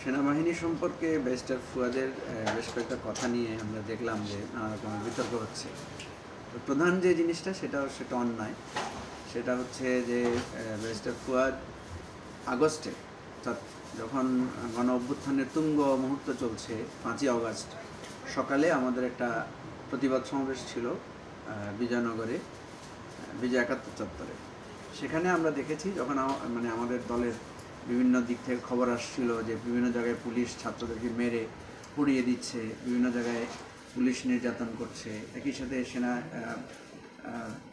সেনাবাহিনী সম্পর্কে ব্যারিস্টার ফুয়াদের বেশ কয়েকটা কথা নিয়ে আমরা দেখলাম যে নানা রকমের বিতর্ক হচ্ছে। তো প্রধান যে জিনিসটা সেটা অন্যায়। সেটা হচ্ছে যে ব্যারিস্টার ফুয়াদ আগস্টে, অর্থাৎ যখন গণ অভ্যুত্থানের তুঙ্গ মুহূর্ত চলছে 5ই আগস্ট সকালে আমাদের একটা প্রতিবাদ সমাবেশ ছিল বিজয়নগরে, বিজয় একাত্তর চত্বরে। সেখানে আমরা দেখেছি যখন আমাদের দলের বিভিন্ন দিক থেকে খবর আসছিল যে বিভিন্ন জায়গায় পুলিশ ছাত্রদেরকে মেরে পুড়িয়ে দিচ্ছে, বিভিন্ন জায়গায় পুলিশ নির্যাতন করছে, একই সাথে সেনা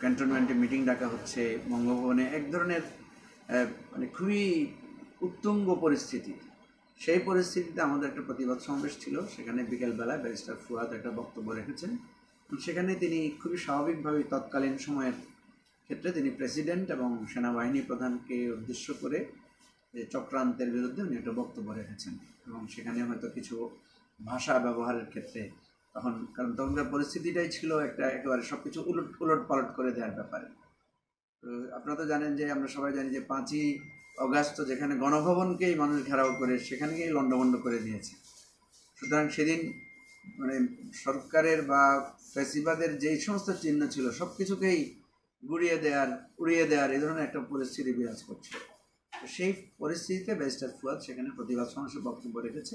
ক্যান্টনমেন্টে মিটিং ডাকা হচ্ছে, বঙ্গভবনে এক ধরনের মানে খুবই উত্তুঙ্গ পরিস্থিতি। সেই পরিস্থিতিতে আমাদের একটা প্রতিবাদ সমাবেশ ছিল। সেখানে বিকেলবেলা ব্যারিস্টার ফুয়াদ একটা বক্তব্য রেখেছেন। সেখানে তিনি খুবই স্বাভাবিকভাবেই তৎকালীন সময়ের ক্ষেত্রে তিনি প্রেসিডেন্ট এবং সেনাবাহিনী প্রধানকে উদ্দেশ্য করে চক্রান্তের বিরুদ্ধে উনি একটা বক্তব্য রেখেছেন এবং সেখানে হয়তো কিছু ভাষা ব্যবহারের ক্ষেত্রে কারণ তখনকার পরিস্থিতিটাই ছিল একটা একেবারে সব কিছু উলট পালট করে দেওয়ার ব্যাপারে। তো আপনারা তো জানেন যে আমরা সবাই জানি যে 5ই অগাস্ট যেখানে গণভবনকেই মানুষ ঘেরাও করে সেখানেই লণ্ডভণ্ড করে দিয়েছে। সুতরাং সেদিন মানে সরকারের বা ফ্যাসিবাদের যেই সমস্ত চিহ্ন ছিল সব কিছুকেই উড়িয়ে দেওয়ার এই ধরনের একটা পরিস্থিতি বিরাজ করছে। সেই পরিস্থিতিতে ব্যারিস্টার ফুয়াদ সেখানে প্রতিবাদ সমাবেশে বক্তব্য রেখেছে।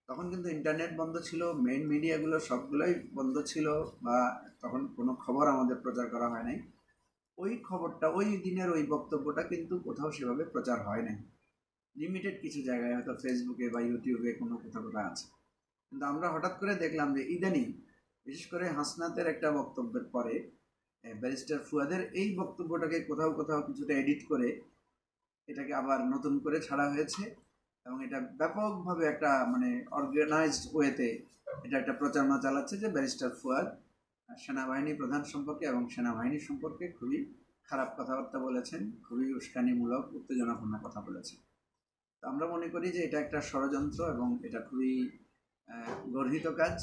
তখন কিন্তু ইন্টারনেট বন্ধ ছিল, মেইন মিডিয়াগুলো সবগুলোই বন্ধ ছিল, বা তখন কোনো খবর আমাদের প্রচার করা হয় নাই। ওই খবরটা, ওই দিনের ওই বক্তব্যটা কিন্তু কোথাও সেভাবে প্রচার হয় নাই। লিমিটেড কিছু জায়গায় হয়তো ফেসবুকে বা ইউটিউবে কোথাও আছে। কিন্তু আমরা হঠাৎ করে দেখলাম যে ইদানিং বিশেষ করে হাসনাতের একটা বক্তব্যের পরে ব্যারিস্টার ফুয়াদের এই বক্তব্যটাকে কোথাও কিছুটা এডিট করে এটাকে আবার নতুন করে ছাড়া হয়েছে এবং এটা ব্যাপকভাবে একটা মানে অর্গানাইজড ওয়েতে এটা একটা প্রচারণা চালাচ্ছে যে ব্যারিস্টার ফুয়াদ সেনাবাহিনী প্রধান সম্পর্কে এবং সেনাবাহিনী সম্পর্কে খুবই খারাপ কথাবার্তা বলেছেন, খুবই উস্কানিমূলক উত্তেজনাপূর্ণ কথা বলেছেন। তো আমরা মনে করি যে এটা একটা ষড়যন্ত্র এবং এটা খুবই গর্হিত কাজ।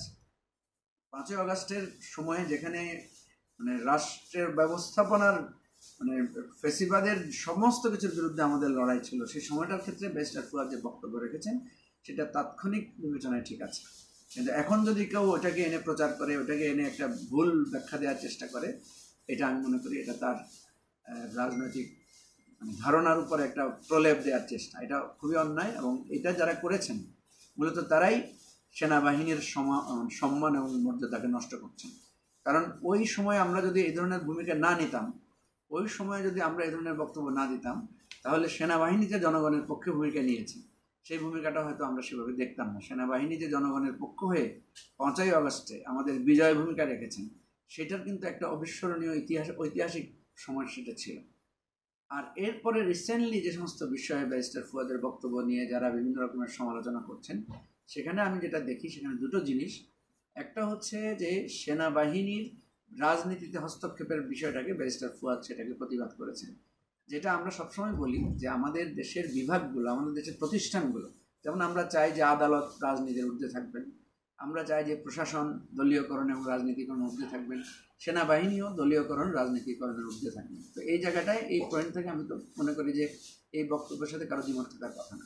5ই আগস্টের সময়ে যেখানে মানে রাষ্ট্রের ব্যবস্থাপনার মানে ফেসিবাদের সমস্ত কিছুর বিরুদ্ধে আমাদের লড়াই ছিল, সেই সময়টার ক্ষেত্রে ব্যারিস্টার ফুয়াদ যে বক্তব্য রেখেছেন সেটা তাৎক্ষণিক বিবেচনায় ঠিক আছে। কিন্তু এখন যদি কেউ ওটাকে এনে প্রচার করে, ওটাকে এনে একটা ভুল ব্যাখ্যা দেওয়ার চেষ্টা করে, এটা আমি মনে করি এটা তার রাজনৈতিক ধারণার উপর একটা প্রলেপ দেওয়ার চেষ্টা। এটা খুবই অন্যায় এবং এটা যারা করেছেন মূলত তারাই সেনাবাহিনীর সম্মান এবং মর্যাদাকে নষ্ট করছেন। কারণ ওই সময় আমরা যদি এই ধরনের ভূমিকা না নিতাম, ওই সময় যদি আমরা এই ধরনের বক্তব্য না দিতাম, তাহলে সেনাবাহিনী যে জনগণের পক্ষে ভূমিকা নিয়েছে সেই ভূমিকাটা হয়তো আমরা সেভাবে দেখতাম না। সেনাবাহিনী যে জনগণের পক্ষ হয়ে 5ই আগস্টে আমাদের বিজয় ভূমিকা রেখেছেন সেটার কিন্তু একটা অবিস্মরণীয় ঐতিহাসিক সময় সেটা ছিল। আর এরপরে রিসেন্টলি যে সমস্ত বিষয়ে ব্যারিস্টার ফুয়াদের বক্তব্য নিয়ে যারা বিভিন্ন রকমের সমালোচনা করছেন, সেখানে আমি যেটা দেখি সেখানে দুটো জিনিস। একটা হচ্ছে যে সেনাবাহিনীর রাজনীতিতে হস্তক্ষেপের বিষয়টাকে ব্যারিস্টার ফুয়াদ সেটাকে প্রতিবাদ করেছেন। যেটা আমরা সবসময় বলি যে আমাদের দেশের বিভাগগুলো, আমাদের দেশের প্রতিষ্ঠানগুলো, যেমন আমরা চাই যে আদালত রাজনীতির ঊর্ধ্বে থাকবেন, আমরা চাই যে প্রশাসন দলীয়করণ এবং রাজনীতিকরণের ঊর্ধ্বে থাকবেন, সেনাবাহিনীও দলীয়করণ রাজনীতিকরণের ঊর্ধ্বে থাকবেন। তো এই জায়গাটায় এই পয়েন্ট থেকে আমি তো মনে করি যে এই বক্তব্যের সাথে কারো দ্বিমত থাকার কথা না।